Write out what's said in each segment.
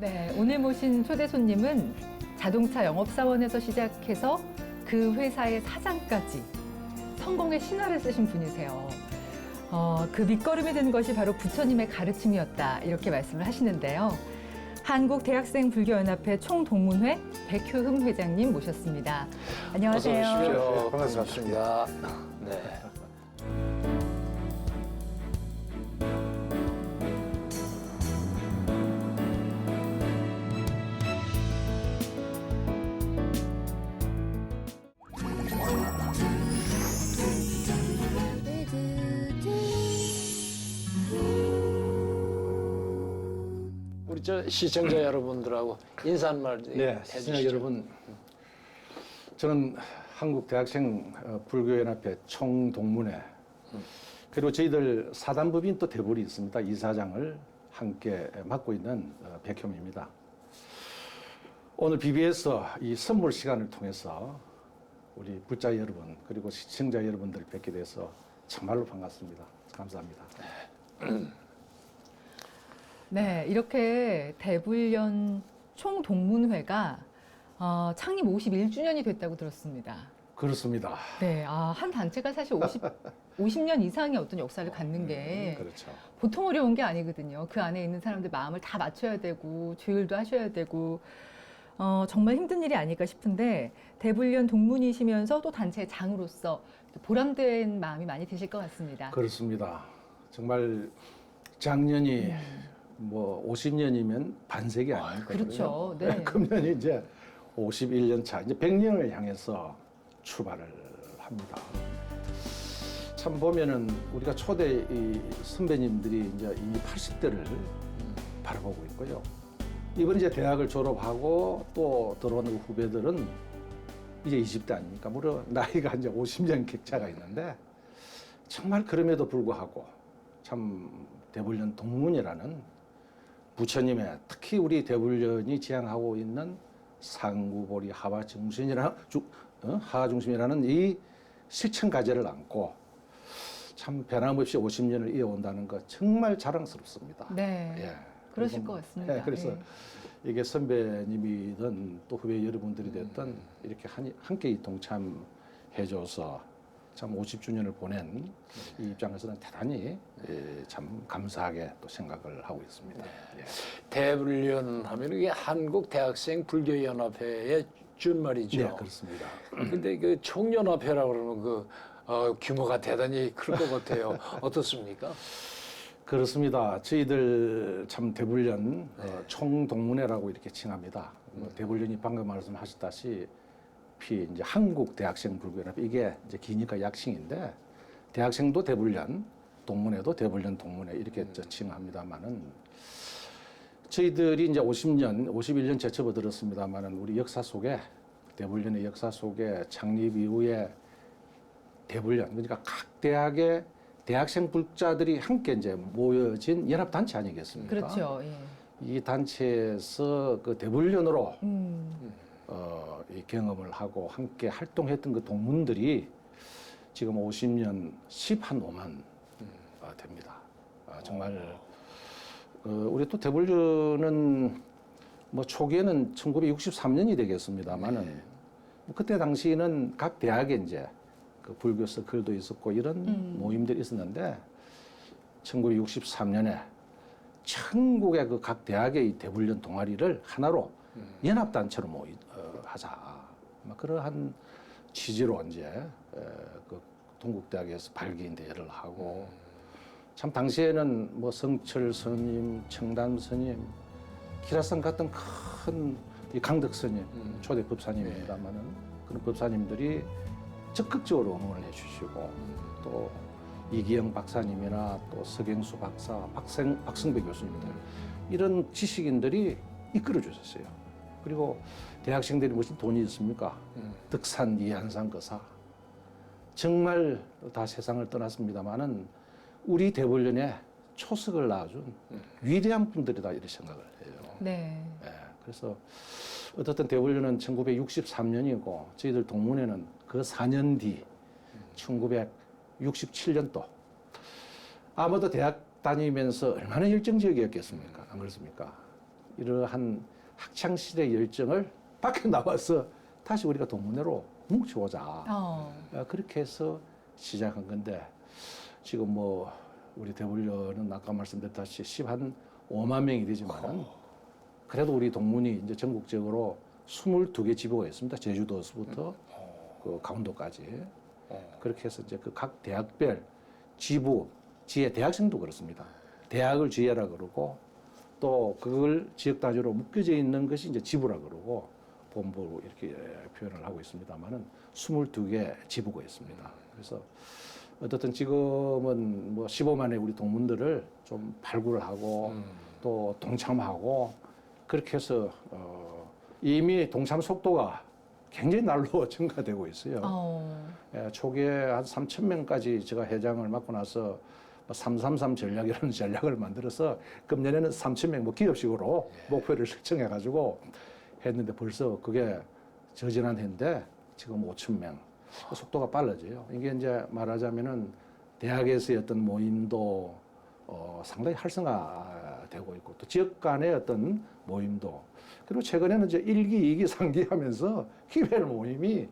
네, 오늘 모신 초대 손님은 자동차 영업사원에서 시작해서 그 회사의 사장까지 성공의 신화를 쓰신 분이세요. 그 밑거름이 된 것이 바로 부처님의 가르침이었다, 이렇게 말씀을 하시는데요. 한국대학생불교연합회 총동문회 백효흠 회장님 모셨습니다. 안녕하세요. 어서 오십시오. 반갑습니다. 네. 우리 저 시청자 여러분들하고 인사 한 말 네, 해주시죠. 시청자 여러분, 저는 한국대학생불교연합회 총동문회, 그리고 저희들 사단법인 또 대볼이 있습니다. 이사장을 함께 맡고 있는 백효입니다. 오늘 BBS 이 선물 시간을 통해서 우리 불자 여러분 그리고 시청자 여러분들 뵙게 돼서 정말로 반갑습니다. 감사합니다. 네, 이렇게 대불련 총동문회가 창립 51주년이 됐다고 들었습니다. 그렇습니다. 네, 한 단체가 사실 50년 이상의 어떤 역사를 갖는 게 그렇죠. 보통 어려운 게 아니거든요. 그 안에 있는 사람들 마음을 다 맞춰야 되고 조율도 하셔야 되고 정말 힘든 일이 아닐까 싶은데, 대불련 동문이시면서 또 단체의 장으로서 보람된 마음이 많이 드실 것 같습니다. 그렇습니다. 정말 작년이 뭐 50년이면 반세기 아닙니까? 그렇죠. 네. 금년이 이제 51년 차, 이제 100년을 향해서 출발을 합니다. 참 보면은 우리가 초대 이 선배님들이 이제 이미 80대를 바라보고 있고요. 이번 이제 대학을 졸업하고 또 들어오는 후배들은 이제 20대 아닙니까? 물론 나이가 이제 50년 격차가 있는데, 정말 그럼에도 불구하고 참 대불련 동문이라는 부처님의, 특히 우리 대불련이 지향하고 있는 상구보리 하하중심이라는 이 실천 과제를 안고 참 변함없이 50년을 이어온다는 것 정말 자랑스럽습니다. 네. 예. 그러실 그리고 것 같습니다. 예, 그래서 예. 이게 선배님이든 또 후배 여러분들이 됐든 이렇게 함께 동참해줘서 참 50주년을 보낸 이 입장에서는 대단히 참 감사하게 또 생각을 하고 있습니다. 예. 대불련 하면 이게 한국대학생불교연합회의 준말이죠. 네, 그렇습니다. 근데 그 총연합회라고 그러면 규모가 대단히 클 것 같아요. 어떻습니까? 그렇습니다. 저희들 참 대불련 총동문회라고 이렇게 칭합니다. 대불련이 방금 말씀하셨다시피 이제 한국대학생불교연합회, 이게 이제 기니까 약칭인데, 대학생도 대불련, 동문회도 대불련 동문회 이렇게 칭합니다만은, 저희들이 이제 51년째 접어들었습니다만은, 우리 역사 속에, 대불련의 역사 속에 창립 이후에 대불련, 그러니까 각 대학의 대학생 불자들이 함께 이제 모여진 연합단체 아니겠습니까? 그렇죠. 예. 이 단체에서 그 대불련으로 이 경험을 하고 함께 활동했던 그 동문들이 지금 50년 15만 됩니다. 정말 우리 또 대불련은 뭐 초기에는 1963년이 되겠습니다만은 뭐 그때 당시에는 각 대학에 이제 그 불교 서클도 있었고 이런 모임들이 있었는데, 1963년에 전국의 그 각 대학의 이 대불련 동아리를 하나로 연합단체로 하자. 그러한 취지로 이제 그 동국대학에서 발기인 대회를 하고, 참 당시에는 뭐 성철 스님, 청담 스님, 기라성 같은 큰 이 강덕 스님, 초대 법사님입니다만은 그런 법사님들이 적극적으로 응원을 해주시고, 또 이기영 박사님이나 또 서경수 박사, 박성배 교수님들, 이런 지식인들이 이끌어 주셨어요. 그리고 대학생들이 무슨 돈이 있습니까? 덕산, 이한산 거사, 정말 다 세상을 떠났습니다만은 우리 대불련에 초석을 낳아준 위대한 분들이다, 이렇게 생각을 해요. 네. 예, 그래서 어떻든 대불련은 1963년이고 저희들 동문회는 그 4년 뒤 1967년도, 아무도 대학 다니면서 얼마나 열정적이었겠습니까? 안 그렇습니까? 이러한 학창 시절의 열정을 밖에 나와서 다시 우리가 동문회로 뭉쳐오자. 그렇게 해서 시작한 건데 지금 뭐 우리 대불련은 아까 말씀드렸다시피 한 5만 명이 되지만은 그래도 우리 동문이 이제 전국적으로 22개 지부가 있습니다. 제주도서부터 그 강원도까지. 그렇게 해서 이제 그 각 대학별 지부, 지혜 대학생도 그렇습니다. 대학을 지혜라 그러고 또 그걸 지역 단위로 묶여져 있는 것이 이제 지부라 그러고 본부로 이렇게 표현을 하고 있습니다만은 22개 지부가 있습니다. 그래서 어떻든 지금은 뭐 15만의 우리 동문들을 좀 발굴을 하고 또 동참하고 그렇게 해서 이미 동참 속도가 굉장히 날로 증가되고 있어요. 초기에 한 3,000명까지 제가 회장을 맡고 나서 333 전략이라는 전략을 만들어서 금년에는 3,000명 뭐 기업식으로 목표를 설정해가지고 했는데 벌써 그게 저지난 해인데 지금 5,000명. 속도가 빨라져요. 이게 이제 말하자면은 대학에서의 어떤 모임도 상당히 활성화되고 있고 또 지역 간의 어떤 모임도 그리고 최근에는 이제 1기, 2기, 3기 하면서 기별 모임이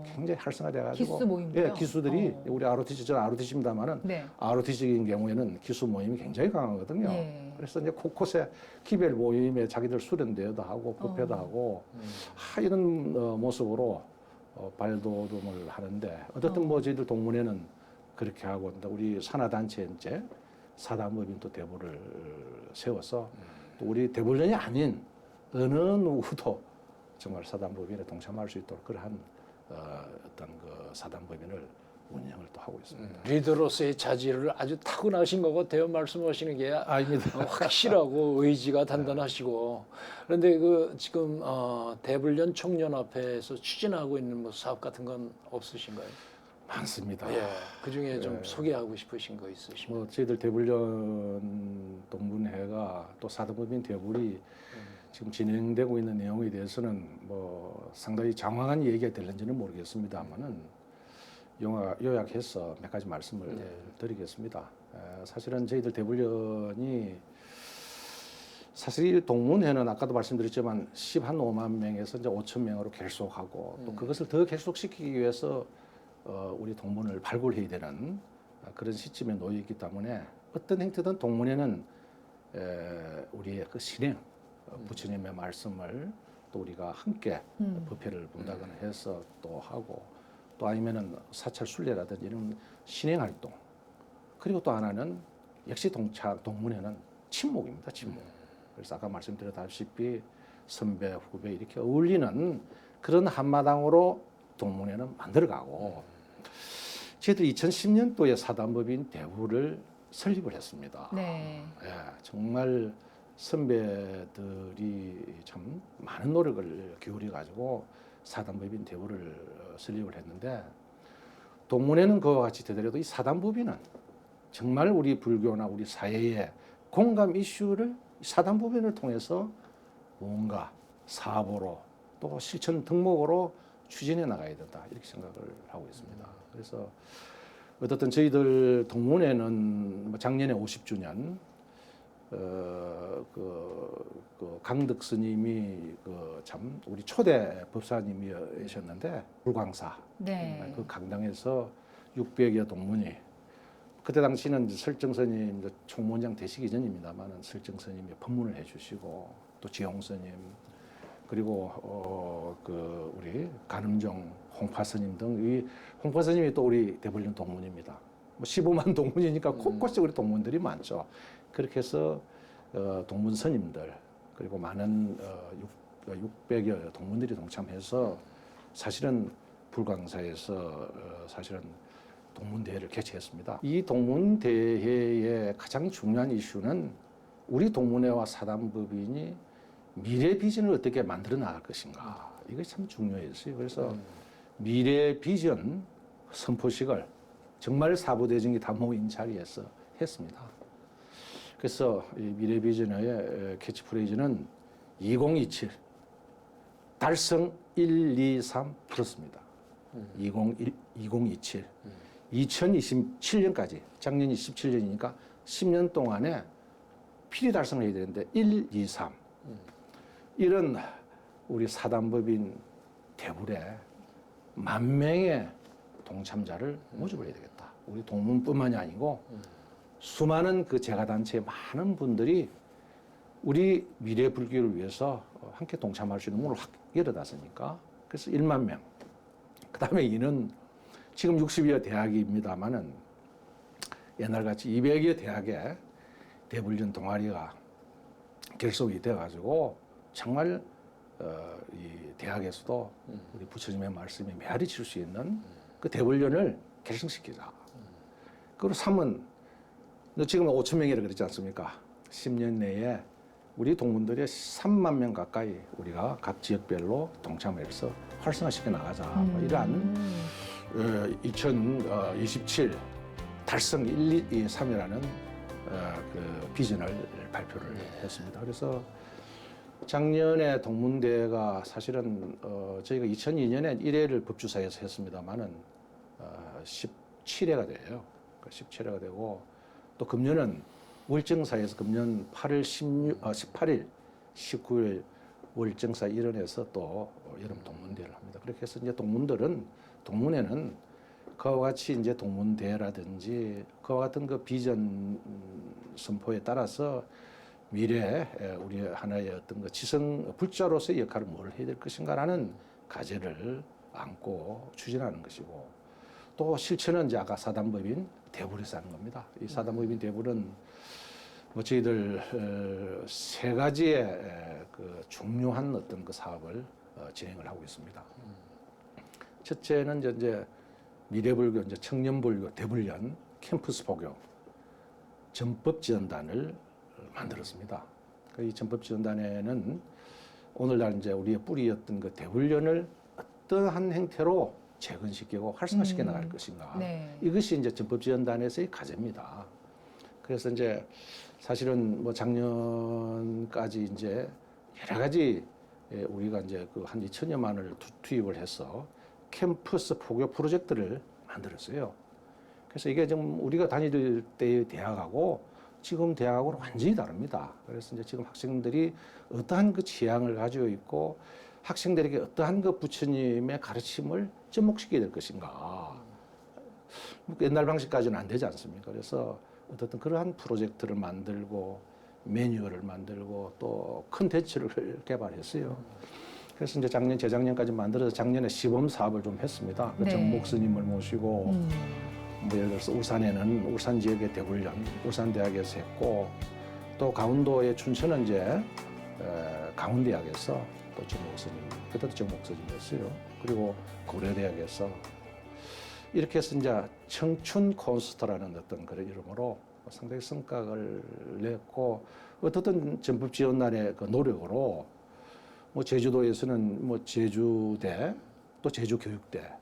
굉장히 활성화돼가지고 기수 모임도요? 예, 기수들이 우리 ROTC 저는 ROTC입니다만은 네. ROTC인 경우에는 기수 모임이 굉장히 강하거든요. 네. 그래서 이제 곳곳에 기별 모임에 자기들 수련대회도 하고 부패도 하고 이런 모습으로 발돋움을 하는데 어쨌든 뭐 저희들 동문회는 그렇게 하고 우리 산하단체 이제 사단법인 또 대부를 세워서 또 우리 대불련이 아닌 어느 누구도 정말 사단법인에 동참할 수 있도록 그러한 어떤 그 사단법인을 운영을 또 하고 있습니다. 리더로서의 자질을 아주 타고나신 것 같아요. 말씀하시는 게 아닙니다. 확실하고 의지가 단단하시고 그런데 그 지금 대불련 청년합회에서 추진하고 있는 뭐 사업 같은 건 없으신가요? 많습니다. 예, 그 중에 좀 소개하고 싶으신 거 있으신가요? 뭐 저희들 대불련 동문회가 또 사단법인 대불이 지금 진행되고 있는 내용에 대해서는 뭐 상당히 장황한 얘기가 될는지는 모르겠습니다만은 요약해서 몇 가지 말씀을 드리겠습니다. 사실은 저희들 대불련이 사실 이 동문회는 아까도 말씀드렸지만 5만 명에서 이제 5천 명으로 결속하고 또 그것을 더 결속시키기 위해서 우리 동문을 발굴해야 되는 그런 시점에 놓여 있기 때문에 어떤 행태든 동문회는 우리의 그 신행 부처님의 말씀을 또 우리가 함께 법회를 본다거나 해서 또 하고 또 아니면은 사찰 순례라든지 이런 신행 활동 그리고 또 하나는 역시 동문회는 친목입니다. 친목. 그래서 아까 말씀드렸다시피 선배 후배 이렇게 어울리는 그런 한마당으로 동문회는 만들어가고 저희들 2010년도에 사단법인 대부를 설립을 했습니다. 네. 예, 정말 선배들이 참 많은 노력을 기울여 가지고 사단법인 대부를 설립을 했는데 동문회는 그와 같이 되더라도 이 사단법인은 정말 우리 불교나 우리 사회의 공감 이슈를 사단법인을 통해서 뭔가 사보로 또 실천 덕목으로 추진해 나가야 된다 이렇게 생각을 하고 있습니다. 그래서 어떻든 저희들 동문회는 작년에 50주년 그 강덕 스님이 그 참 우리 초대 법사님이셨는데 불광사 네. 그 강당에서 600여 동문이 그때 당시는 설정 스님 이제 총무원장 되시기 전입니다만은 설정 스님이 법문을 해주시고 또 지용 스님 그리고 그 우리 간음정 홍파 스님 등 이 홍파 스님이 또 우리 대불련 동문입니다. 뭐 15만 동문이니까 곳곳에 우리 동문들이 많죠. 그렇게 해서 동문 스님들 그리고 많은 600여 동문들이 동참해서 사실은 불광사에서 사실은 동문대회를 개최했습니다. 이 동문대회의 가장 중요한 이슈는 우리 동문회와 사단법인이 미래 비전을 어떻게 만들어 나갈 것인가. 이것이 참 중요했어요. 그래서 미래 비전 선포식을 정말 사부대중이 다 모인 자리에서 했습니다. 그래서 이 미래 비전의 캐치프레이즈는 2027 달성 1, 2, 3 플러스입니다. 2027 2027년까지 작년이 17년이니까 10년 동안에 필히 달성을 해야 되는데 1, 2, 3 이런 우리 사단법인 대불에 10,000명의 동참자를 모집을 해야 되겠다. 우리 동문뿐만이 아니고 수많은 그 재가단체의 많은 분들이 우리 미래 불교를 위해서 함께 동참할 수 있는 문을 확 열어놨으니까 그래서 1만 명. 그다음에 이는 지금 60여 대학입니다만은 옛날같이 200여 대학에 대불련 동아리가 결속이 되어가지고 정말 이 대학에서도 우리 부처님의 말씀에 메아리 칠 수 있는 그 대불련을 결성시키자. 그리고 3은 지금 5,000명이라 그랬지 않습니까? 10년 내에 우리 동문들의 3만 명 가까이 우리가 각 지역별로 동참해서 활성화시켜 나가자. 뭐 이러한 2027 달성 1, 2, 3이라는 그 비전을 발표를 했습니다. 그래서 작년에 동문대가 사실은 저희가 2002년에 1회를 법주사에서 했습니다만은 17회가 돼요. 17회가 되고 또 금년은 월정사에서 금년 8월 18일, 19일 월정사 일원에서 또 여름 동문대를 합니다. 그렇게 해서 이제 동문회는 그와 같이 이제 동문대라든지 그와 같은 그 비전 선포에 따라서 미래에 우리 하나의 어떤 그 지성 불자로서의 역할을 뭘 해야 될 것인가라는 과제를 안고 추진하는 것이고 또 실천은 이제 아까 사단법인 대불에서 하는 겁니다. 이 사단법인 대불은 뭐 저희들 세 가지의 그 중요한 어떤 그 사업을 진행을 하고 있습니다. 첫째는 이제 미래불교, 이제 청년불교 대불련 캠퍼스 포교 전법지원단을 만들었습니다. 이 전법지원단에는 오늘날 이제 우리의 뿌리였던 그 대불련을 어떠한 행태로 재건시키고 활성화시켜 나갈 것인가. 네. 이것이 이제 전법지원단에서의 과제입니다. 그래서 이제 사실은 뭐 작년까지 이제 여러 가지 우리가 이제 그 한 2천여만 원을 투입을 해서 캠퍼스 포교 프로젝트를 만들었어요. 그래서 이게 좀 우리가 다닐 때의 대학하고 지금 대학하고는 완전히 다릅니다. 그래서 이제 지금 학생들이 어떠한 그 취향을 가지고 있고 학생들에게 어떠한 그 부처님의 가르침을 접목시켜야 될 것인가. 옛날 방식까지는 안 되지 않습니까? 그래서 어떻든 그러한 프로젝트를 만들고 매뉴얼을 만들고 또 컨텐츠를 개발했어요. 그래서 이제 재작년까지 만들어서 작년에 시범 사업을 좀 했습니다. 그 네. 정목 스님을 모시고 뭐 예를 들어서 울산에는 울산 지역의 대불련, 울산대학에서 했고 또 강원도의 춘천은 이제 강원대학에서 또 정목 스님, 그때도 정목 스님이었어요. 그리고 고려대학에서 이렇게 해서 이제 청춘 콘서트라는 어떤 그런 이름으로 상당히 성과를 냈고 어떻든 전법지원단의 그 노력으로 뭐 제주도에서는 뭐 제주대 또 제주교육대,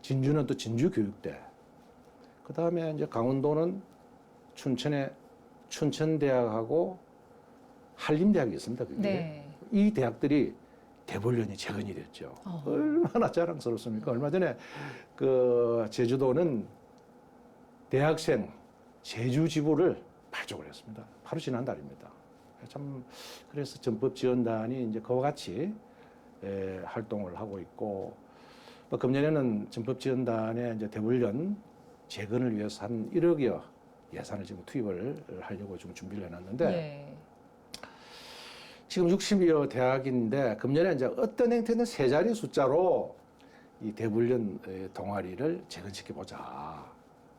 진주는 또 진주교육대, 그 다음에 이제 강원도는 춘천에 춘천대학하고 한림대학이 있습니다. 그게. 네. 이 대학들이 대불련이 재건이 됐죠. 얼마나 자랑스럽습니까? 얼마 전에 그 제주도는 대학생 제주 지부를 발족을 했습니다. 바로 지난달입니다. 참 그래서 전법지원단이 이제 그와 같이 활동을 하고 있고 뭐 금년에는 전법지원단의 이제 대불련 재건을 위해서 한 1억여 예산을 지금 투입을 하려고 좀 준비를 해놨는데. 네. 지금 60여 대학인데 금년에 이제 어떤 행태는 세 자리 숫자로 이 대불련 동아리를 재건시켜 보자.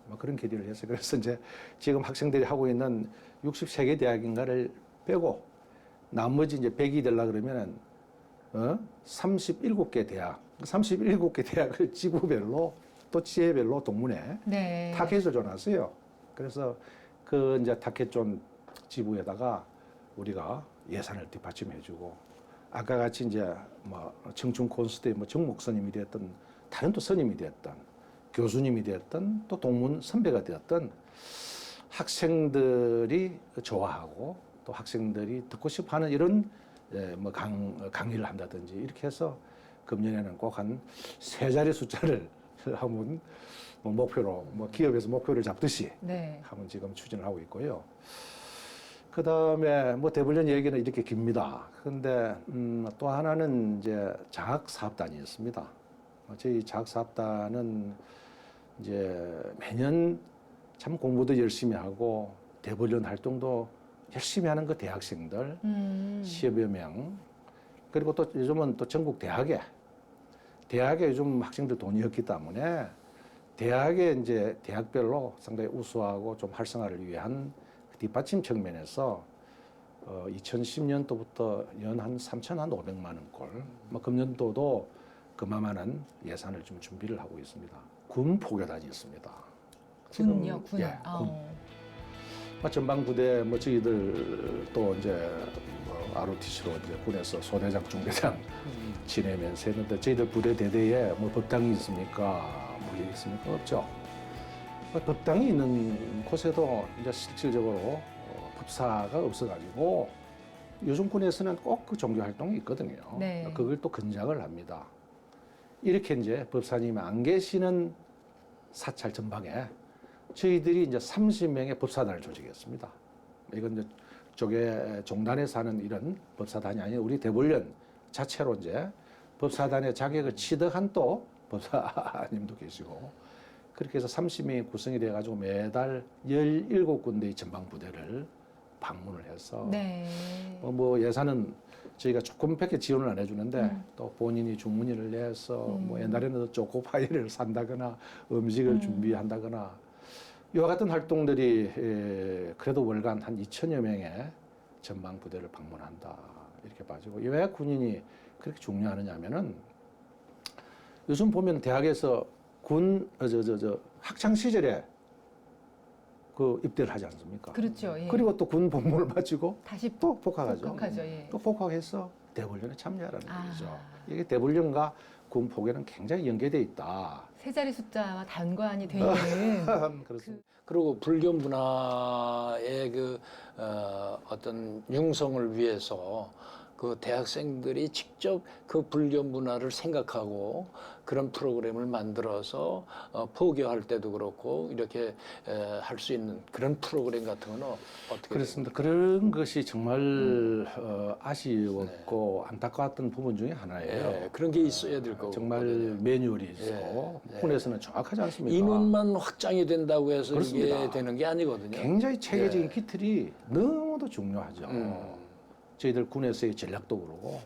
뭐 그런 계기를 했어요. 그래서 이제 지금 학생들이 하고 있는 63개 대학인가를 빼고 나머지 이제 100이 되려 그러면은 37개 대학, 37개 대학을 지구별로 또 지혜별로 동문회 네. 타켓을 줘놨어요. 그래서 그 이제 타켓존 지부에다가 우리가 예산을 뒷받침해주고 아까 같이 이제 뭐 청춘 콘서트에 뭐 정목 스님이 되었던 다른 또 스님이 되었던 교수님이 되었던 또 동문 선배가 되었던 학생들이 좋아하고 또 학생들이 듣고 싶어하는 이런 뭐 강의를 한다든지 이렇게 해서 금년에는 꼭 한 세 자리 숫자를 한번 뭐 목표로 뭐 기업에서 목표를 잡듯이 네. 한번 지금 추진을 하고 있고요. 그다음에 뭐 대불련 얘기는 이렇게 깁니다. 그런데 또 하나는 이제 장학사업단이었습니다. 저희 장학사업단은 이제 매년 참 공부도 열심히 하고 대불련 활동도 열심히 하는 그 대학생들 10여 명, 그리고 또 요즘은 또 전국 대학에 요즘 학생들 돈이 없기 때문에 대학에 이제 대학별로 상당히 우수하고 좀 활성화를 위한 그 뒷받침 측면에서 2010년도부터 연 한 3,500만 원꼴, 뭐 금년도도 그만한 예산을 좀 준비를 하고 있습니다. 군 포교단이 있습니다. 군요, 군. 예, 군. 뭐 전방부대 뭐 저희들 또 이제 뭐 ROTC로 이제 군에서 소대장, 중대장 지내면서 했는데 저희들 부대 대대에 뭐 법당이 있습니까? 뭐 이게 있습니까? 없죠. 법당이 있는 곳에도 이제 실질적으로 법사가 없어가지고 요즘 군에서는 꼭 그 종교 활동이 있거든요. 네. 그걸 또 근작을 합니다. 이렇게 이제 법사님이 안 계시는 사찰 전방에 저희들이 이제 30명의 법사단을 조직했습니다. 이건 이제 쪽에 종단에서 하는 이런 법사단이 아닌 우리 대불련 자체로 이제 법사단의 자격을 취득한 또 법사님도 계시고 그렇게 해서 30명이 구성이 돼가지고 매달 17군데의 전방부대를 방문을 해서 네. 뭐 예산은 저희가 조금밖에 지원을 안 해주는데 또 본인이 주머니를 내서 뭐 옛날에는 초코파이를 산다거나 음식을 준비한다거나 이와 같은 활동들이 그래도 월간 한 2천여 명의 전방 부대를 방문한다 이렇게 봐지고 왜 군인이 그렇게 중요하느냐 하면은 요즘 보면 대학에서 군 학창 시절에 그 입대를 하지 않습니까? 그렇죠. 예. 그리고 또 군 복무를 마치고 다시 또 복학하죠. 복학하죠. 예. 또 복학해서 대불련에 참여하라는 아. 얘기죠. 이게 대불련과 군 포교는 굉장히 연계돼 있다. 세 자리 숫자와 단관이 돼 있는 그렇습니다. 그리고 불교 문화의 그 어떤 융성을 위해서 그 대학생들이 직접 그 불교 문화를 생각하고 그런 프로그램을 만들어서 포교할 때도 그렇고 이렇게 할 수 있는 그런 프로그램 같은 거는 어떻게 그렇습니다. 그런 것이 정말 아쉬웠고 안타까웠던 부분 중에 하나예요. 예, 그런 게 있어야 될 거고 정말 매뉴얼이 있고 군에서는 정확하지 않습니까? 인원만 확장이 된다고 해서 그렇습니다. 이게 되는 게 아니거든요. 굉장히 체계적인 기틀이 너무도 중요하죠. 음. 저희들 군에서의 전략도 그러고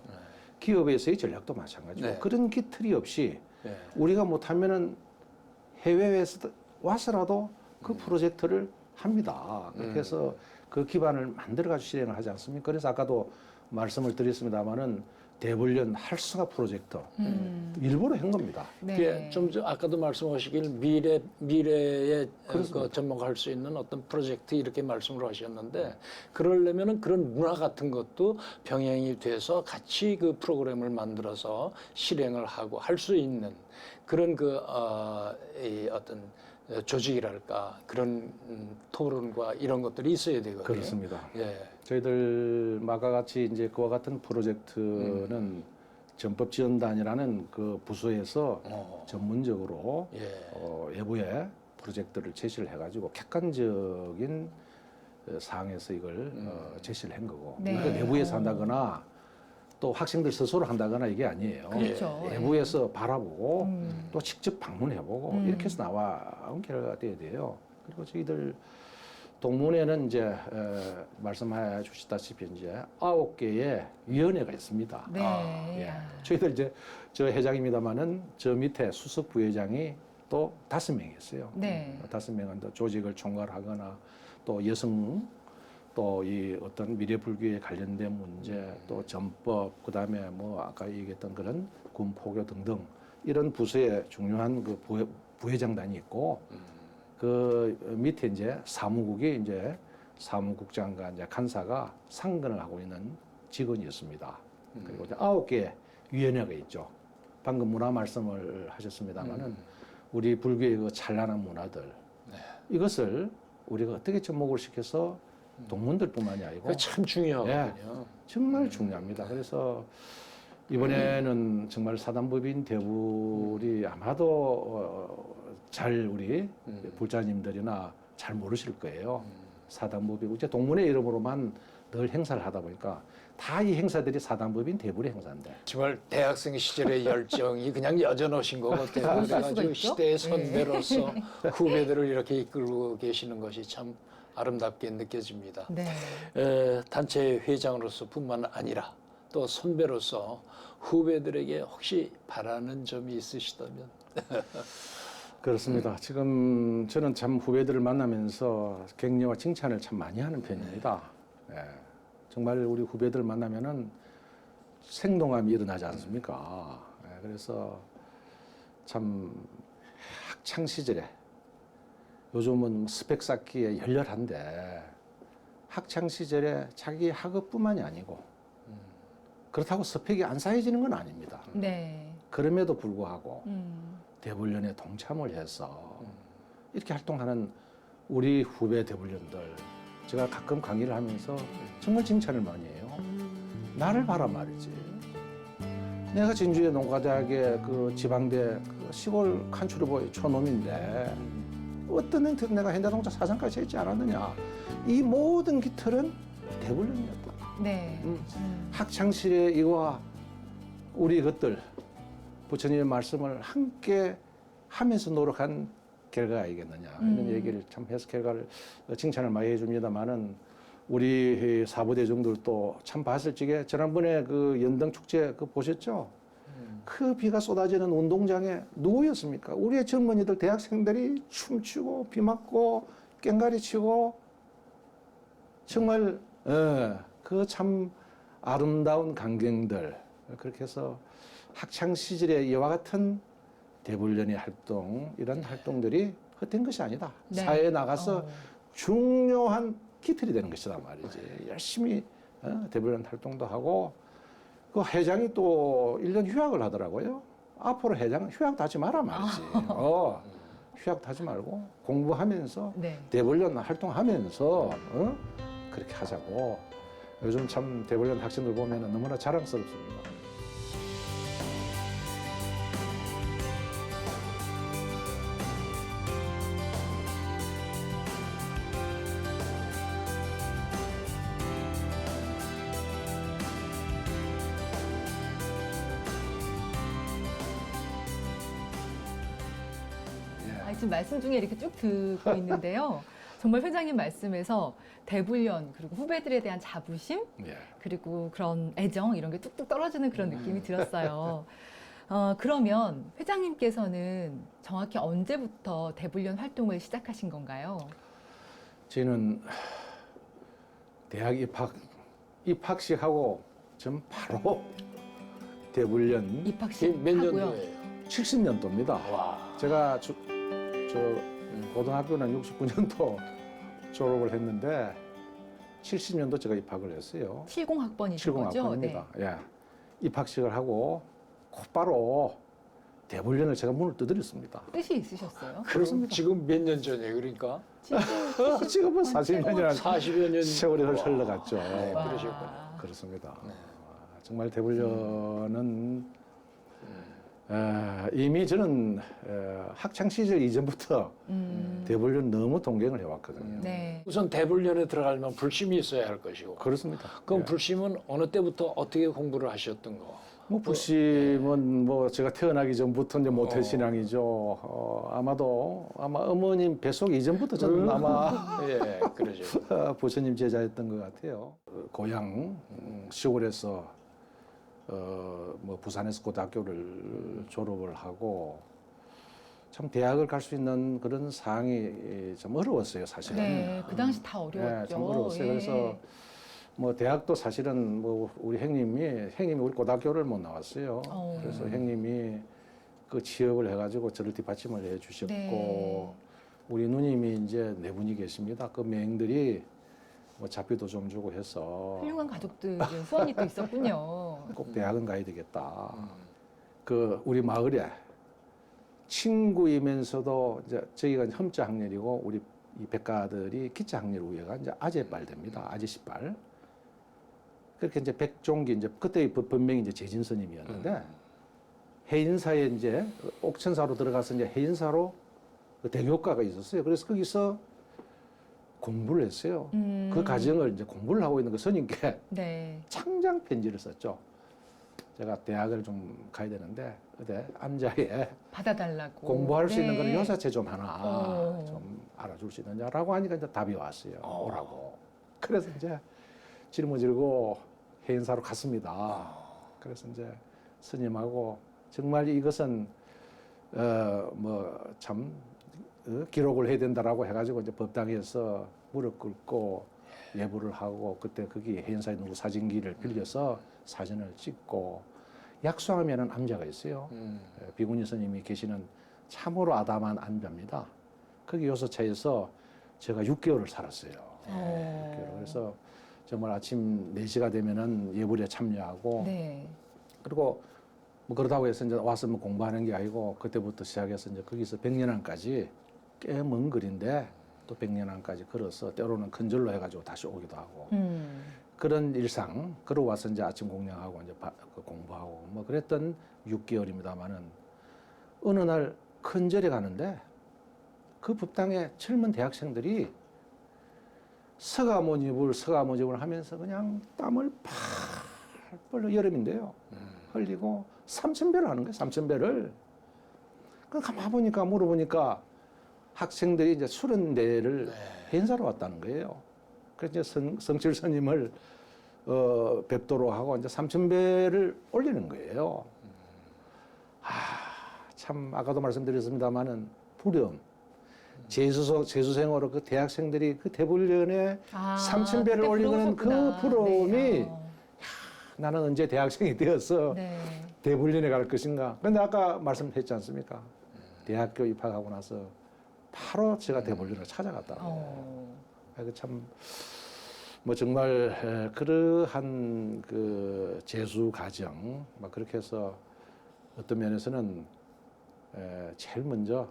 기업에서의 전략도 마찬가지고 네. 그런 기틀이 없이 네. 우리가 못하면은 해외에서 와서라도 그 프로젝트를 합니다. 그렇게 해서 그 기반을 만들어가지고 실행을 하지 않습니까? 그래서 아까도 말씀을 드렸습니다마는 대불련 활성화 프로젝트 일부러 한 겁니다. 네. 그게 좀 아까도 말씀하시길 미래에 그렇습니다. 그 접목할 수 있는 어떤 프로젝트 이렇게 말씀을 하셨는데 그러려면은 그런 문화 같은 것도 병행이 돼서 같이 그 프로그램을 만들어서 실행을 하고 할 수 있는 그런 이 어떤 조직이랄까 그런 토론과 이런 것들이 있어야 되거든요. 그렇습니다. 예. 저희들 아까 같이 이제 그와 같은 프로젝트는 전법지원단이라는 그 부서에서 전문적으로 예. 외부에 프로젝트를 제시를 해가지고 객관적인 사항에서 이걸 제시를 한 거고 네. 이거 내부에서 한다거나 또 학생들 스스로 한다거나 이게 아니에요. 그렇죠. 외부에서 바라보고 또 직접 방문해보고 이렇게 해서 나온 결과가 돼야 돼요. 그리고 저희들 동문회는 이제 말씀해 주시다시피 이제 9개의 위원회가 있습니다. 네. 예. 저희들 이제 저 회장입니다만은 저 밑에 수석 부회장이 또 5명이 있어요. 네. 5명은 또 조직을 총괄하거나 또 여성 또 이 어떤 미래불교에 관련된 문제 또 전법 그다음에 뭐 아까 얘기했던 그런 군포교 등등 이런 부서에 중요한 그 부회장단이 있고 그 밑에 이제 사무국이 이제 사무국장과 이제 간사가 상근을 하고 있는 직원이었습니다. 그리고 이제 9개 위원회가 있죠. 방금 문화 말씀을 하셨습니다만은 우리 불교의 그 찬란한 문화들 이것을 우리가 어떻게 접목을 시켜서 동문들뿐만이 아니고 그게 참 중요하거든요. 정말 중요합니다. 그래서 이번에는 정말 사단법인 대불이 아마도 잘 우리 불자님들이나 잘 모르실 거예요. 사단법이고 이제 동문회 이름으로만 늘 행사를 하다 보니까 다 이 행사들이 사단법인 대불의 행사인데 정말 대학생 시절의 열정이 그냥 여전하신 것 같아요. 그럴 수가 그래가지고 있죠? 시대의 선배로서 후배들을 이렇게 이끌고 계시는 것이 참 아름답게 느껴집니다. 네. 단체 회장으로서뿐만 아니라 또 선배로서 후배들에게 혹시 바라는 점이 있으시다면? 그렇습니다. 지금 저는 참 후배들을 만나면서 격려와 칭찬을 참 많이 하는 편입니다. 예. 정말 우리 후배들 만나면은 생동감이 일어나지 않습니까? 예. 그래서 참 학창 시절에 요즘은 스펙 쌓기에 열렬한데 학창 시절에 자기 학업뿐만이 아니고 그렇다고 스펙이 안 쌓여지는 건 아닙니다. 네. 그럼에도 불구하고 음. 대불련에 동참을 해서 이렇게 활동하는 우리 후배 대불련들 제가 가끔 강의를 하면서 정말 칭찬을 많이 해요. 나를 봐라 말이지. 내가 진주의 농가대학의 그 지방대 그 시골 칸추리보의 초놈인데 어떤 행태를 내가 현대동자 사장까지 했지 않았느냐. 이 모든 깃털은 대불련이었다. 네. 학창시절에 이와 우리 것들 부처님의 말씀을 함께 하면서 노력한 결과가 아니겠느냐 이런 얘기를 참 해서 결과를 칭찬을 많이 해줍니다만은 우리 사부대중들도 참 봤을 적에 지난번에 그 연등 축제 그 보셨죠? 그 비가 쏟아지는 운동장에 누구였습니까? 우리의 젊은이들 대학생들이 춤추고 비 맞고 깽가리 치고 정말 그 참 아름다운 광경들 그렇게 해서 학창 시절에 이와 같은 대불련의 활동 이런 활동들이 헛된 것이 아니다. 네. 사회에 나가서 중요한 기틀이 되는 것이다 말이지. 열심히 대불련 활동도 하고 그 회장이 또 1년 휴학을 하더라고요. 앞으로 회장은 휴학도 하지 마라 말이지. 휴학도 하지 말고 공부하면서 네. 대불련 활동하면서 그렇게 하자고. 요즘 참 대불련 학생들 보면 너무나 자랑스럽습니다. 지금 말씀 중에 이렇게 쭉 듣고 있는데요. 정말 회장님 말씀에서 대불련 그리고 후배들에 대한 자부심 예. 그리고 그런 애정 이런 게 뚝뚝 떨어지는 그런 느낌이 들었어요. 그러면 회장님께서는 정확히 언제부터 대불련 활동을 시작하신 건가요? 저희는 대학 입학식 하고 전 바로 대불련 입학식 몇 하고요. 년도예요? 70년도입니다. 와. 제가 저 고등학교는 69년도 졸업을 했는데 70년도 제가 입학을 했어요. 70학번이신 거죠? 70학번입니다. 예. 입학식을 하고 곧바로 대불련을 제가 문을 두드렸습니다. 뜻이 있으셨어요? 그럼 지금 몇 년 전이에요? 그러니까 지금은 40년이나 40여 년 세월이 와. 흘러갔죠. 네, 와. 그러셨구나. 그렇습니다. 네. 정말 대불련은 이미 저는 학창 시절 이전부터 대불련 너무 동경을 해왔거든요. 네. 우선 대불련에 들어가려면 불심이 있어야 할 것이고. 그렇습니다. 그럼 예. 불심은 어느 때부터 어떻게 공부를 하셨던 거? 뭐 불심은 뭐 제가 태어나기 전부터 이제 모태 신앙이죠. 아마 어머님 뱃속 이전부터 저는 아마 예, 그러죠. 부처님 제자였던 것 같아요. 고향 시골에서 뭐 부산에서 고등학교를 졸업을 하고 참 대학을 갈 수 있는 그런 상황이 좀 어려웠어요, 사실은. 네, 그 당시 다 어려웠죠. 네, 좀 어려웠어요. 예. 그래서 뭐 대학도 사실은 뭐 우리 형님이 우리 고등학교를 못 나왔어요. 그래서 형님이 그 취업을 해가지고 저를 뒷받침을 해주셨고 네. 우리 누님이 이제 네 분이 계십니다. 그 맹들이 뭐 잡비도 좀 주고 해서 훌륭한 가족들 후원이 또 있었군요. 꼭 대학은 가야 되겠다. 그 우리 마을에 친구이면서도 이제 저희가 험자 학렬이고 우리 이 백가들이 기자 학렬 우회가 이제 아재빨 됩니다. 아저씨빨. 그렇게 이제 백종기 이제 그때 본명이 이제 재진스님이었는데 해인사에 이제 옥천사로 들어가서 이제 해인사로 그 대교과가 있었어요. 그래서 거기서 공부를 했어요. 음. 그 과정을 이제 공부를 하고 있는 그 스님께 네. 창장 편지를 썼죠. 제가 대학을 좀 가야 되는데 그때 암자에 받아달라고. 공부할 수 있는 네. 그런 요사체 좀 하나 어. 좀 알아줄 수 있느냐라고 하니까 이제 답이 왔어요. 오라고. 그래서 이제 짊어지고 해인사로 갔습니다. 그래서 이제 스님하고 정말 이것은 뭐참 기록을 해야 된다라고 해가지고 이제 법당에서 무릎 꿇고 예불을 하고 그때 거기 해인사에 누구 사진기를 빌려서 사진을 찍고 약수하면은 암자가 있어요. 비구니 스님이 계시는 참으로 아담한 암자입니다. 거기 요서차에서 제가 6개월을 살았어요. 어. 그래서 정말 아침 4시가 되면은 예불에 참여하고 네. 그리고 뭐 그러다고 해서 이제 와서 뭐 공부하는 게 아니고 그때부터 시작해서 이제 거기서 백년항까지 꽤 먼 거리인데 또 백년항까지 걸어서 때로는 근절로 해가지고 다시 오기도 하고 그런 일상 그러고 와서 이제 아침 공양하고 이제 그 공부하고 뭐 그랬던 6개월입니다만은 어느 날 큰절에 가는데 그 법당에 젊은 대학생들이 서가모니불 하면서 그냥 땀을 펄펄 여름인데요. 흘리고 삼천배를 하는 거예요. 삼천배를. 그 가만 보니까 물어보니까 학생들이 이제 30대를 행사로 왔다는 거예요. 그래서 이제 성칠 스님을 뵙도록 하고 이제 삼천배를 올리는 거예요. 참 아까도 말씀드렸습니다만은 부름. 재수생으로 그 대학생들이 그 대불련에 삼천배를 그때 올리는 그 부러우셨구나. 부러움이 네. 나는 언제 대학생이 되어서 네. 대불련에 갈 것인가. 근데 아까 말씀했지 않습니까? 대학교 입학하고 나서 바로 제가 대불련을 찾아갔다는 거예요. 그 참, 뭐 정말 그러한 그 재수 과정, 막 그렇게 해서 어떤 면에서는 제일 먼저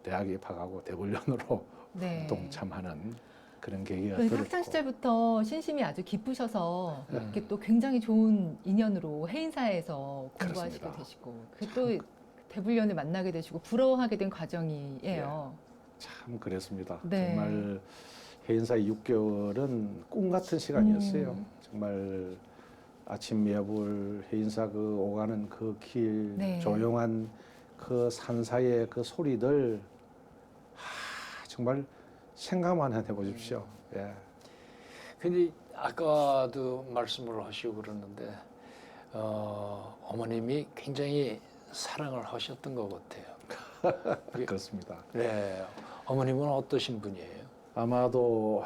대학에 입학하고 대불련으로 네. 동참하는 그런 계기가 그러니까 들었고. 학창 시절부터 신심이 아주 깊으셔서 이렇게 또 굉장히 좋은 인연으로 해인사에서 공부하시게 그렇습니다. 되시고 또 대불련을 만나게 되시고 부러워하게 된 과정이에요. 참 그랬습니다. 네. 정말 해인사의 6개월은 꿈 같은 시간이었어요. 정말 아침 예불 해인사 그 오가는 그 길, 네. 조용한 그 산사의 그 소리들, 정말 생각만 해보십시오. 예. 근데 아까도 말씀을 하시고 그러는데 어머님이 굉장히 사랑을 하셨던 것 같아요. 그렇습니다. 네, 어머님은 어떠신 분이에요? 아마도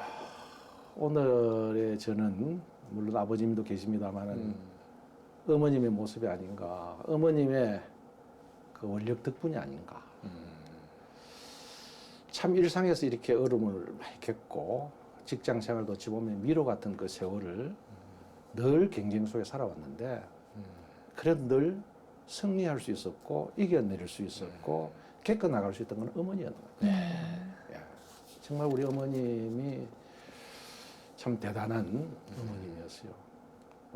오늘의 저는 물론 아버님도 계십니다만은 어머님의 모습이 아닌가, 어머님의 그 원력 덕분이 아닌가. 참 일상에서 이렇게 어려움을 많이 겪고 직장 생활도 어찌 보면 미로 같은 그 세월을 늘 경쟁 속에 살아왔는데 그래도 늘 승리할 수 있었고 이겨내릴 수 있었고 겪어나갈 수 있던 건 어머니였던 것 같아요. 예. 정말 우리 어머님이 참 대단한 어머님이었어요.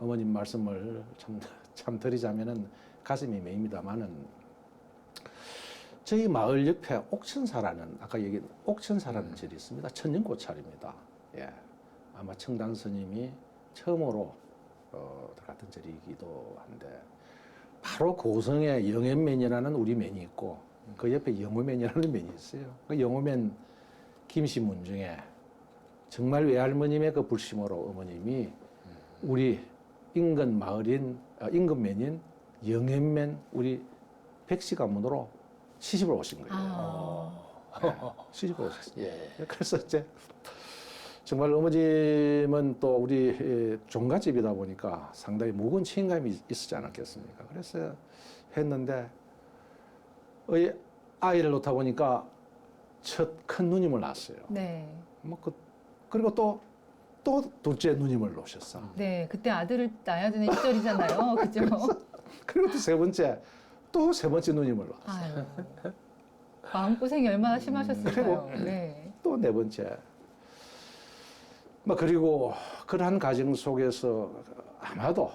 어머님 말씀을 참 드리자면은 가슴이 메입니다만은 저희 마을 옆에 옥천사라는 아까 얘기한 옥천사라는 절이 있습니다. 천년고찰입니다. 예. 아마 청단 스님이 처음으로 들어갔던 절이기도 한데 바로 고성에 영앤면이라는 우리 면이 있고 그 옆에 영호면이라는 면이 있어요. 그 영호면 김씨문 중에 정말 외할머님의 그 불심으로 어머님이 우리 인근 마을인 인근면인 영앤면 우리 백씨 가문으로 시집을 오신 거예요. 네, 시집을 오셨어요. 예. 그래서 이제 정말 어머님은 또 우리 종갓집이다 보니까 상당히 무거운 책임감이 있었지 않았겠습니까? 그래서 했는데 아이를 놓다 보니까 첫 큰 누님을 낳았어요. 네. 뭐 그리고 또 둘째 누님을 놓으셨어. 네. 그때 아들을 낳아야 되는 시절이잖아요. 그죠? 그리고 또 세 번째 누님을 낳았어. 아유. 마음고생이 얼마나 심하셨을까요? 네. 또 네 번째. 뭐 그리고 그러한 과정 속에서 아마도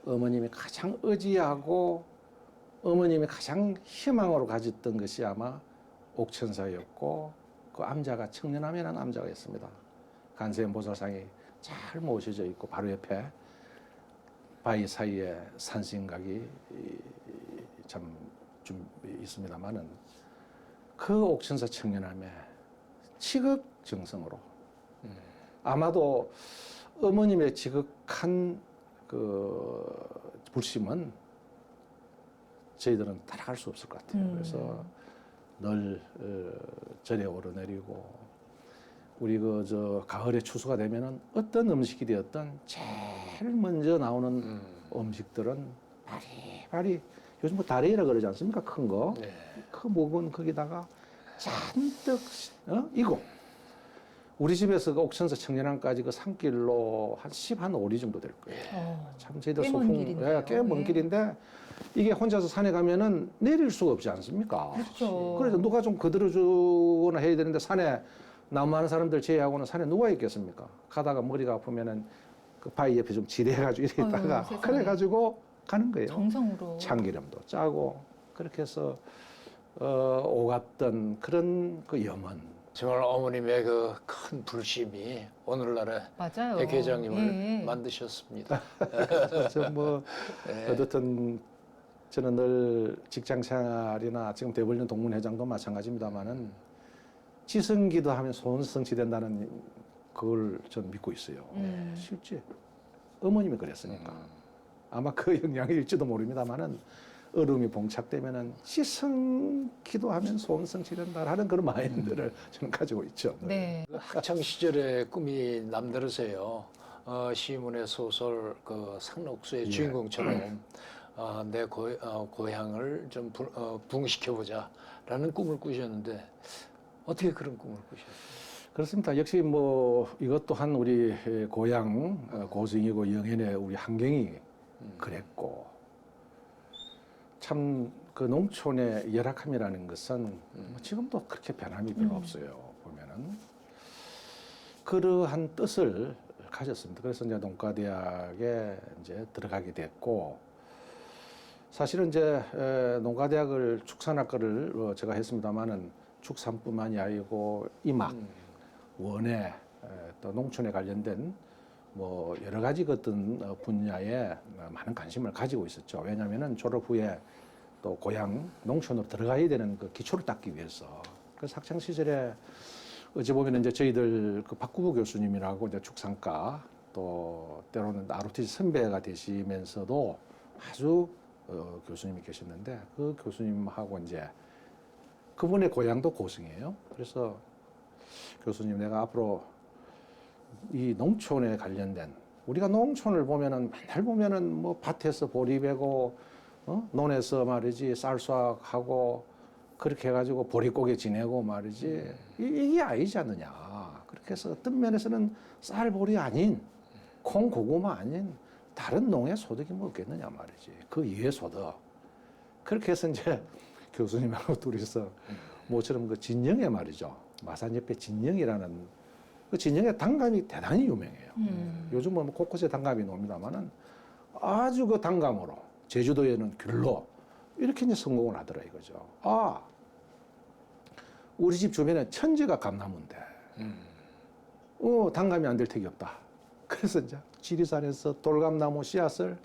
어머님이 가장 의지하고 어머님이 가장 희망으로 가졌던 것이 아마 옥천사였고 그 암자가 청년암이라는 암자가 있습니다. 관세음보살상이 잘 모셔져 있고 바로 옆에 바위 사이에 산신각이 참 좀 있습니다만은 그 옥천사 청년암에 지극정성으로 아마도 어머님의 지극한 그 불심은 저희들은 따라갈 수 없을 것 같아요. 그래서 늘 절에 오르내리고 우리 그 저 가을에 추수가 되면은 어떤 음식이 되었든 제일 먼저 나오는 음식들은 바리바리 요즘 뭐 다리라 그러지 않습니까? 큰 거. 네. 그 목은 거기다가 잔뜩 이고 우리 집에서 그 옥천사 청년항까지 그 산길로 한 5리 정도 될 거예요. 참 저희들 꽤먼 소풍 길인데요. 꽤 먼 예. 길인데 이게 혼자서 산에 가면은 내릴 수가 없지 않습니까? 그렇죠. 그래서 누가 좀 거들어주거나 해야 되는데 산에 나무 많은 사람들 제외하고는 산에 누가 있겠습니까? 가다가 머리가 아프면은 그 바위 옆에 좀 지대해가지고 이렇게 아유, 있다가 세상에. 그래가지고 가는 거예요. 정성으로. 참기름도 짜고 그렇게 해서 오갔던 그런 그 염원. 정말 어머님의 그 큰 불심이 오늘날의 맞아요. 백 회장님을 예. 만드셨습니다. 그래서 뭐 네. 어떻든 저는 늘 직장 생활이나 지금 대불련 동문회장도 마찬가지입니다만은 지성기도 하면 소원성취 된다는 그걸 전 믿고 있어요. 실제 어머님이 그랬으니까 아마 그 영향일지도 모릅니다만은 얼음이 봉착되면은 지성 기도하면 소원성취 된다라는 그런 마인드를 저는 가지고 있죠. 네. 그 학창 시절의 꿈이 남다르세요. 시문의 소설 그 상록수의 예. 주인공처럼 내 고향을 좀 부흥시켜 보자라는 꿈을 꾸셨는데 어떻게 그런 꿈을 꾸셨어요? 그렇습니다. 역시 뭐 이것 또한 우리 고향 고승이고 영현의 우리 환경이 그랬고 참 그 농촌의 열악함이라는 것은 뭐 지금도 그렇게 변함이 별로 없어요. 보면은 그러한 뜻을 가졌습니다. 그래서 이제 농가대학에 이제 들어가게 됐고 사실은 이제 농가대학을 축산학과를 제가 했습니다만은 축산뿐만이 아니고 임학, 원예, 또 농촌에 관련된 뭐 여러 가지 어떤 분야에 많은 관심을 가지고 있었죠. 왜냐하면은 졸업 후에 또 고향 농촌으로 들어가야 되는 그 기초를 닦기 위해서. 그래서 학창 시절에 어찌 보면 이제 저희들 그 박구부 교수님이라고 이제 축산과 또 때로는 ROTC 선배가 되시면서도 아주 교수님이 계셨는데 그 교수님하고 이제 그분의 고향도 고승이에요. 그래서 교수님 내가 앞으로 이 농촌에 관련된 우리가 농촌을 보면은 맨날 보면은 뭐 밭에서 보리 베고 논에서 말이지 쌀수확하고 그렇게 해가지고 보릿고개 지내고 말이지 이게 아니지 않느냐. 그렇게 해서 어떤 면에서는 쌀보리 아닌 콩 고구마 아닌 다른 농의 소득이 뭐 없겠느냐 말이지. 그 이외의 소득. 그렇게 해서 이제 교수님하고 둘이서 모처럼 그 진영에 말이죠. 마산 옆에 진영이라는 그 진영의 단감이 대단히 유명해요. 요즘은 뭐 곳곳에 단감이 나옵니다만은 아주 그 단감으로 제주도에는 귤로 이렇게 이제 성공을 하더라 이거죠. 우리 집 주변에 천지가 감나무인데, 단감이 안 될 택이 없다. 그래서 이제 지리산에서 돌감나무 씨앗을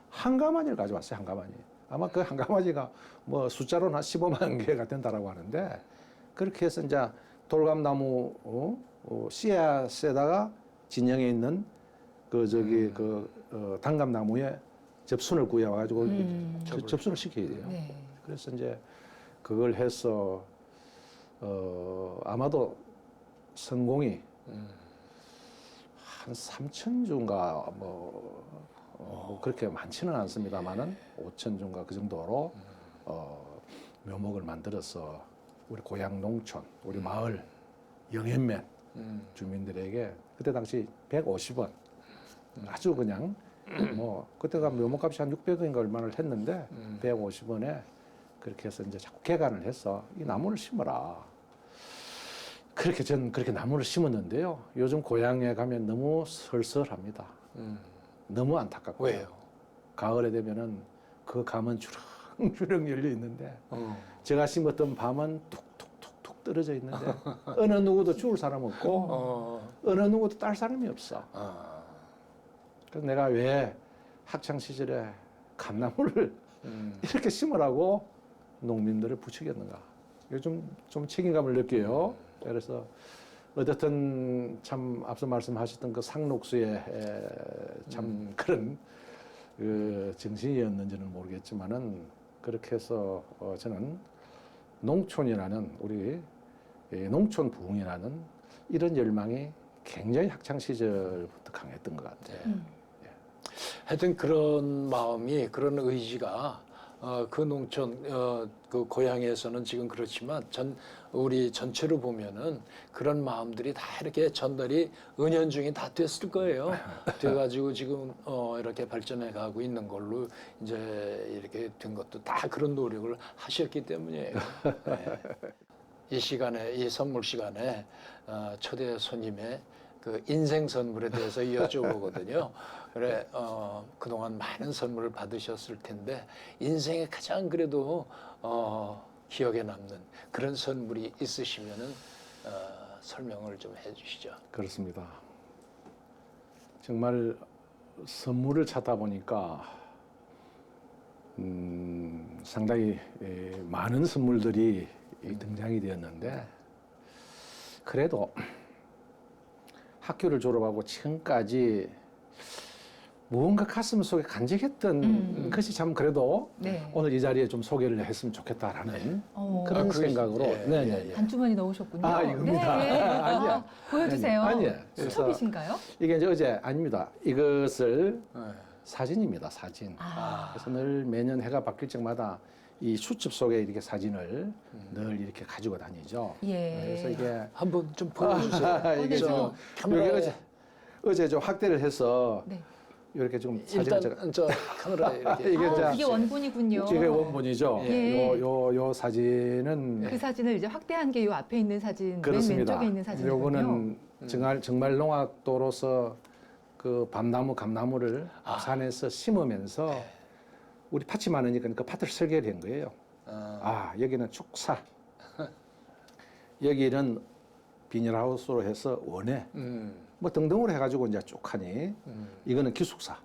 한 가마니를 가져왔어요, 한 가마니. 아마 그 한 가마니가 뭐 숫자로는 한 15만 개가 된다라고 하는데, 그렇게 해서 이제 돌감나무 씨앗에다가 진영에 있는 단감나무에 접순을 구해와가지고 접순을 시켜야 돼요. 네. 그래서 이제 그걸 해서 아마도 성공이 한 3,000주인가 뭐 그렇게 많지는 않습니다만은 5,000주인가 그 정도로 묘목을 만들어서 우리 고향 농촌, 우리 마을 영현면 주민들에게 그때 당시 150원 아주 그냥 뭐 그때가 묘목값이 한 600원인가 얼마를 했는데 150원에 그렇게 해서 이제 자꾸 개간을 해서 이 나무를 심어라. 그렇게 전 그렇게 나무를 심었는데요. 요즘 고향에 가면 너무 설설합니다. 너무 안타깝고. 왜요? 가을에 되면은 그 감은 주렁주렁 열려 있는데 제가 심었던 밤은 툭툭툭툭 떨어져 있는데 어느 누구도 줄 사람 없고 어느 누구도 딸 사람이 없어. 그래서 내가 왜 학창 시절에 감나무를 이렇게 심으라고 농민들을 부추겼는가? 요즘 좀 책임감을 느껴요. 그래서 어쨌든 참 앞서 말씀하셨던 그 상록수의 참 그런 그 정신이었는지는 모르겠지만은 그렇게 해서 저는 농촌이라는 우리 농촌 부흥이라는 이런 열망이 굉장히 학창 시절부터 강했던 것 같아요. 하여튼 그런 마음이 그런 의지가 그 농촌 그 고향에서는 지금 그렇지만 우리 전체로 보면은 그런 마음들이 다 이렇게 전달이 은연중에 다 됐을 거예요. 돼가지고 지금 이렇게 발전해 가고 있는 걸로 이제 이렇게 된 것도 다 그런 노력을 하셨기 때문이에요. 네. 이 시간에 이 선물 시간에 초대 손님의 그 인생 선물에 대해서 여쭤보거든요. 그래 그동안 많은 선물을 받으셨을 텐데 인생에 가장 그래도 기억에 남는 그런 선물이 있으시면은 설명을 좀 해주시죠. 그렇습니다. 정말 선물을 찾다 보니까 상당히 많은 선물들이 등장이 되었는데 그래도 학교를 졸업하고 지금까지 무언가 가슴 속에 간직했던 것이 참 그래도 네. 오늘 이 자리에 좀 소개를 했으면 좋겠다라는 그런 그런 생각으로 예. 반주머니 넣으셨군요. 아, 이겁니다. 네. 아니야. 보여주세요. 아니에요. 그래서 수첩이신가요? 이게 이제 어제 아닙니다. 이것을 네. 사진입니다. 사진. 아. 그래서 늘 매년 해가 바뀔 적마다 이 수첩 속에 이렇게 사진을 늘 이렇게 가지고 다니죠. 예. 그래서 이게 한번 좀 보여주세요. 이게 저 지금 여기 어제 좀 확대를 해서 네. 이렇게 좀 사진을 제가 일단 저 카메라에 이렇게 이게 이제 이게 원본이군요. 이게 원본이죠. 예. 요 사진은 그 사진을 이제 확대한 게 요 앞에 있는 사진, 맨 그렇습니다. 왼쪽에 있는 사진이군요. 요거는 정말 농악도로서 그 밤나무, 감나무를 산에서 심으면서 우리 밭이 많으니까 그 밭을 설계를 한 거예요. 여기는 축사, 여기는 비닐하우스로 해서 원해, 뭐 등등으로 해가지고 이제 쭉 하니 이거는 기숙사.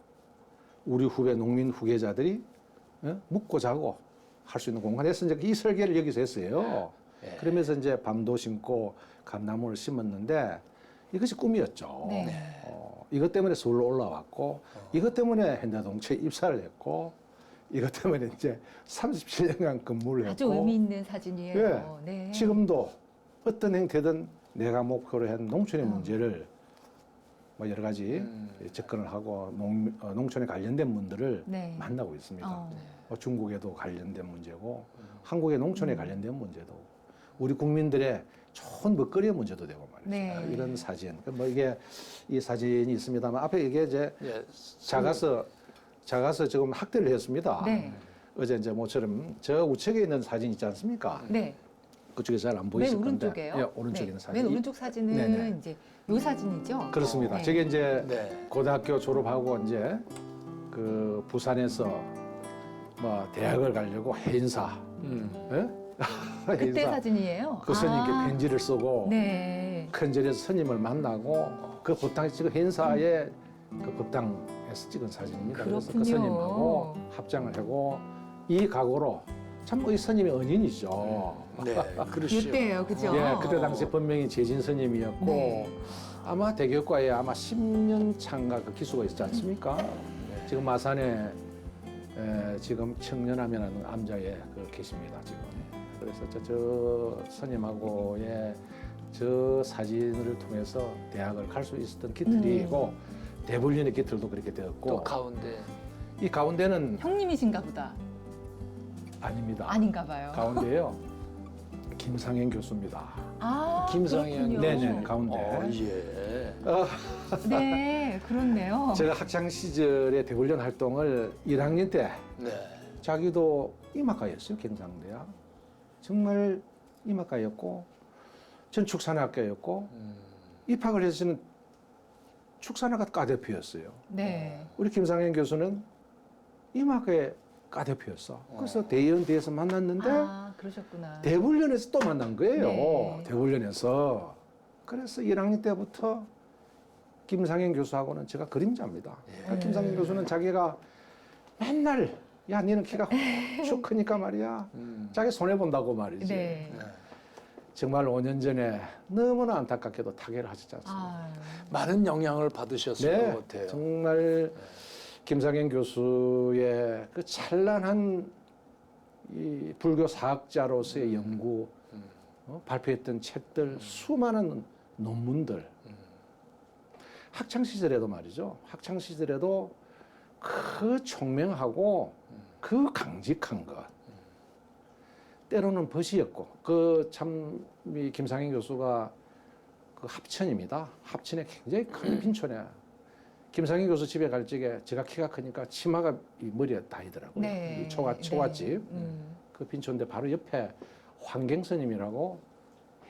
우리 후배 농민 후계자들이 묵고 자고 할 수 있는 공간에서 이제 이 설계를 여기서 했어요. 그러면서 이제 밤도 심고 감나무를 심었는데 이것이 꿈이었죠. 네. 이것 때문에 서울로 올라왔고 이것 때문에 현대동체에 입사를 했고 이것 때문에 이제 37년간 근무를 했고 아주 의미 있는 사진이에요. 예. 네. 지금도 어떤 행태든 내가 목표로 한 농촌의 문제를 뭐 여러 가지 접근을 하고 농촌에 관련된 분들을 네. 만나고 있습니다. 어. 뭐 중국에도 관련된 문제고 한국의 농촌에 관련된 문제도 우리 국민들의 좋은 먹거리의 문제도 되고 말이죠. 네. 이런 사진. 뭐 이게 이 사진이 있습니다만 앞에 이게 이제 작아서 지금 확대를 했습니다. 네. 어제 이제 모처럼 저 우측에 있는 사진 있지 않습니까? 네. 그쪽에 잘 안 맨 보이실 건데. 오른쪽에요? 예, 오른쪽에 네. 있는 사진. 맨 오른쪽 사진은 네네. 이제 요 사진이죠. 그렇습니다. 네. 저게 이제 네. 고등학교 졸업하고 이제 그 부산에서 뭐 대학을 가려고 해인사. 예? 그때 해인사. 사진이에요. 그 스님께 아, 편지를 쓰고 네. 큰 절에서 스님을 만나고 그 법당 지금 해인사에 그 법당에서 찍은 사진입니다. 그래서 그 그렇군요. 스님하고 합장을 하고 이 각오로 참 이 스님이 은인이죠. 네, 그러시죠. 이때예요, 그죠? 예, 그때 당시 본명이 재진 스님이었고 네. 아마 대교과에 아마 10년 차인가 그 기수가 있지 않습니까? 지금 마산에 지금 청년하면은 암자에 그 계십니다 지금. 그래서 저 스님하고의 저 사진을 통해서 대학을 갈 수 있었던 기틀이고 대불련의 기틀도 그렇게 되었고 또 가운데 이 가운데는 형님이신가 보다. 아닙니다. 아닌가 봐요. 가운데요 김상현 교수입니다. 아, 김상현 그렇군요. 네네 가운데. 예. 네, 그렇네요. 제가 학창 시절에 대불련 활동을 1학년 때 네. 자기도 이마과였어요 경상대야. 정말 이마과였고 전 축산학교였고 입학을 해서는 축산학과 과대표였어요. 네. 우리 김상현 교수는 이마과에 과대표였어. 그래서 대의원대에서 만났는데 아, 그러셨구나. 대불련에서 또 만난 거예요. 네. 대불련에서. 그래서 1학년 때부터 김상현 교수하고는 제가 그림자입니다. 그러니까 김상현 교수는 자기가 맨날 야 니는 키가 쭉 크니까 말이야. 자기 손해 본다고 말이지. 네. 정말 5년 전에 너무나 안타깝게도 타계를 하셨지 않습니까? 아, 많은 영향을 받으셨을 것 같아요. 정말 김상현 교수의 그 찬란한 이 불교 사학자로서의 연구, 발표했던 책들, 수많은 논문들. 학창 시절에도 말이죠. 학창 시절에도 그 총명하고 그 강직한 것. 때로는 벗이었고, 그 참 김상현 교수가 그 합천입니다. 합천에 굉장히 큰 빈촌에 김상현 교수 집에 갈 적에 제가 키가 크니까 치마가 이 머리에 닿이더라고요. 네. 이 초가집. 네. 그 빈촌인데 바로 옆에 환경 스님이라고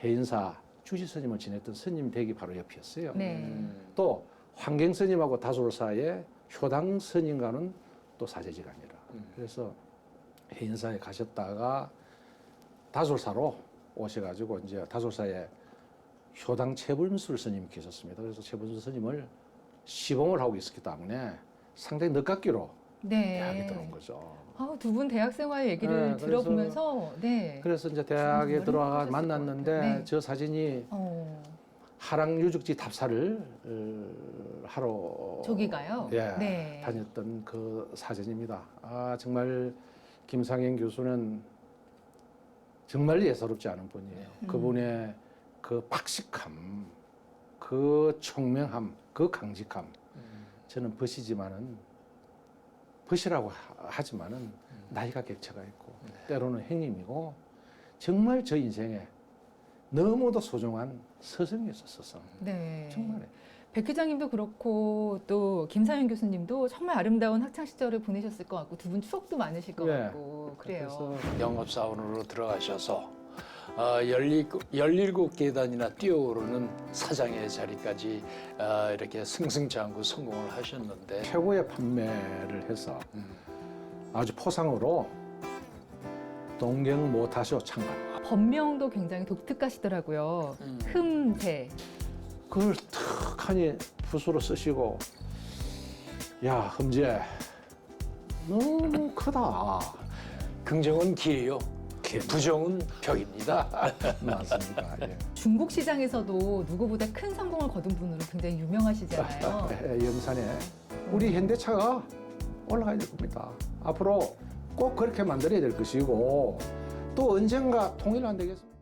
해인사 주지 스님을 지냈던 스님 댁이 바로 옆이었어요. 네. 또 환경 스님하고 다솔사의 효당 스님과는 또 사제지간이라. 그래서 해인사에 가셨다가 다솔사로 오셔가지고 이제 다솔사에 효당 최불술 스님이 계셨습니다. 그래서 최불술 스님을 시봉을 하고 있었기 때문에 상당히 늦깎이로 네. 대학에 들어온 거죠. 아, 두 분 대학 생활 얘기를 네, 그래서- 들어보면서 네. 그래서 이제 대학에 정말 들어가 힘드셨을 것 만났는데 같아요. 네. 저 사진이 어, 하랑 유적지 답사를 하러 저기가요? 예, 네. 다녔던 그 사진입니다. 아 정말 김상현 교수는 정말 예사롭지 않은 분이에요. 그분의 그 박식함, 그 총명함, 그 강직함. 저는 벗이지만은 벗이라고 하지만은 나이가 격차가 있고 때로는 형님이고 정말 저 인생에 너무도 소중한 스승이었어 스승. 네. 정말. 백 회장님도 그렇고 또 김상현 교수님도 정말 아름다운 학창 시절을 보내셨을 것 같고 두 분 추억도 많으실 것 네. 같고 그래요. 그래서 영업사원으로 들어가셔서 17계단이나 뛰어오르는 사장의 자리까지 이렇게 승승장구 성공을 하셨는데 최고의 판매를 해서 아주 포상으로 동경 모타쇼 참가. 법명도 굉장히 독특하시더라고요. 흠대. 그걸 툭하니 붓으로 쓰시고 야 흠재 너무 크다. 긍정은 기예요. 부정은 벽입니다. 맞습니다. 예. 중국 시장에서도 누구보다 큰 성공을 거둔 분으로 굉장히 유명하시잖아요. 영산에 우리 현대차가 올라가야 될 겁니다. 앞으로 꼭 그렇게 만들어야 될 것이고 또 언젠가 통일 안 되겠습니까?